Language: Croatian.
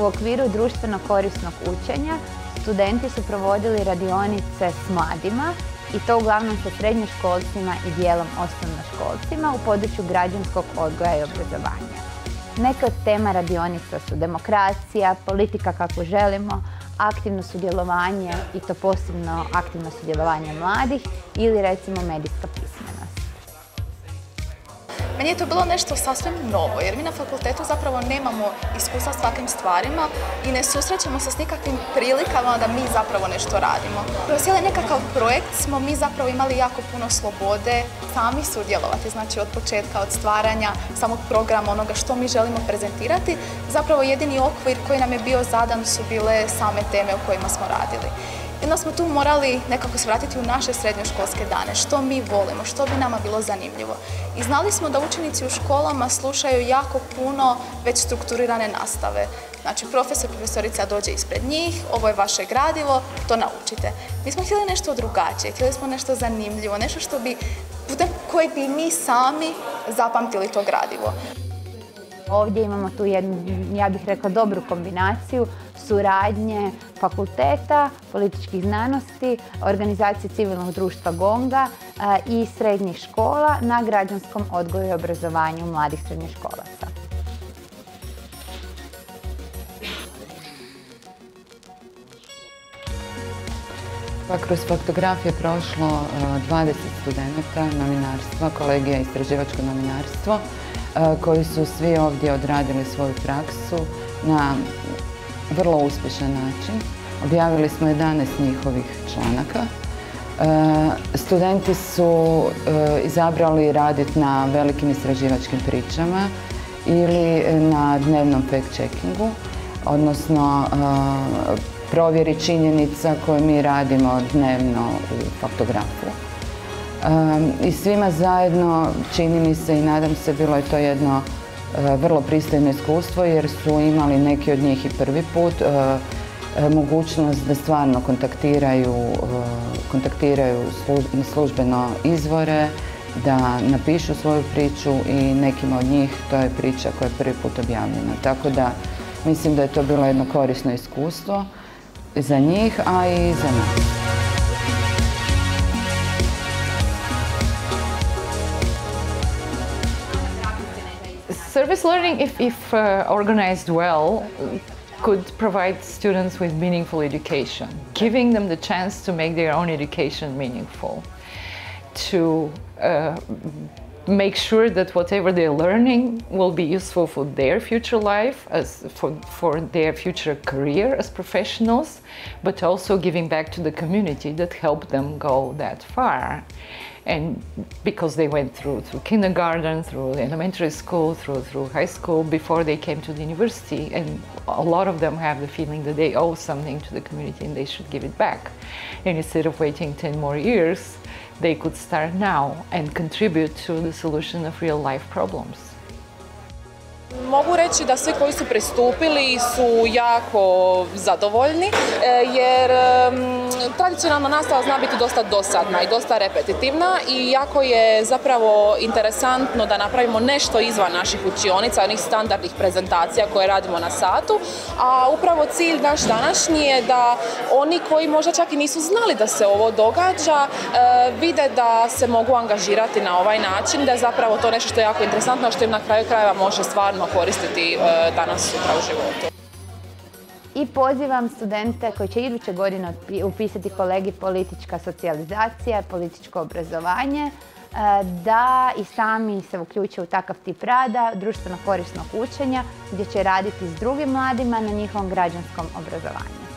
okviru društveno korisnog učenja studenti su provodili radionice s mladima i to uglavnom sa srednjoškolcima i dijelom osnovnoškolcima u području građanskog odgoja i obrazovanja. Neke od tema radionica su demokracija, politika kako želimo, aktivno sudjelovanje i to posebno aktivno sudjelovanje mladih ili recimo medijska pismenost. Meni je to bilo nešto sasvim novo, jer mi na fakultetu zapravo nemamo iskustva s takvim stvarima i ne susrećemo se s nikakvim prilikama da mi zapravo nešto radimo. Kroz cijeli nekakav projekt smo mi zapravo imali jako puno slobode sami sudjelovati, znači od početka, od stvaranja samog programa, onoga što mi želimo prezentirati. Zapravo jedini okvir koji nam je bio zadan su bile same teme u kojima smo radili. I onda smo tu morali nekako se vratiti u naše srednjoškolske dane, što mi volimo, što bi nama bilo zanimljivo. I znali smo da učenici u školama slušaju jako puno već strukturirane nastave. Znači, profesorica dođe ispred njih, ovo je vaše gradivo, to naučite. Mi smo htjeli nešto drugačije, htjeli smo nešto zanimljivo, nešto što bi, putem kojeg bi mi sami zapamtili to gradivo. Ovdje imamo tu jednu, ja bih rekla, dobru kombinaciju suradnje fakulteta, političkih znanosti, organizacije civilnog društva GONG-a i srednjih škola na građanskom odgoju i obrazovanju mladih srednjoškolaca. Kroz faktografije je prošlo 20 studenata novinarstva, kolegija istraživačko novinarstvo, koji su svi ovdje odradili svoju praksu na vrlo uspješan način. Objavili smo 11 njihovih članaka. Studenti su izabrali raditi na velikim istraživačkim pričama ili na dnevnom fact-checkingu, odnosno provjeri činjenica koje mi radimo dnevno u faktografu. I svima zajedno, čini mi se i nadam se, bilo je to jedno vrlo pristojno iskustvo jer su imali neki od njih i prvi put mogućnost da stvarno kontaktiraju službeno izvore, da napišu svoju priču i nekima od njih to je priča koja je prvi put objavljena. Tako da mislim da je to bilo jedno korisno iskustvo za njih, a i za nas. Service learning, if organized well, could provide students with meaningful education, giving them the chance to make their own education meaningful, to make sure that whatever they're learning will be useful for their future life, for their future career as professionals, but also giving back to the community that helped them go that far. And because they went through kindergarten, through elementary school, through high school before they came to the university, and a lot of them have the feeling that they owe something to the community and they should give it back. And instead of waiting 10 more years, they could start now and contribute to the solution of real life problems. Mogu reći da svi koji su pristupili su jako zadovoljni jer tradicionalna nastava zna biti dosta dosadna i dosta repetitivna i jako je zapravo interesantno da napravimo nešto izvan naših učionica, onih standardnih prezentacija koje radimo na satu, a upravo cilj naš današnji je da oni koji možda čak i nisu znali da se ovo događa vide da se mogu angažirati na ovaj način, da je zapravo to nešto što je jako interesantno, što im na kraju krajeva može stvarno koristiti danas sutra u životu. I pozivam studente koji će iduće godine upisati kolegij politička socijalizacija, političko obrazovanje, da i sami se uključe u takav tip rada, društveno korisnog učenja, gdje će raditi s drugim mladima na njihovom građanskom obrazovanju.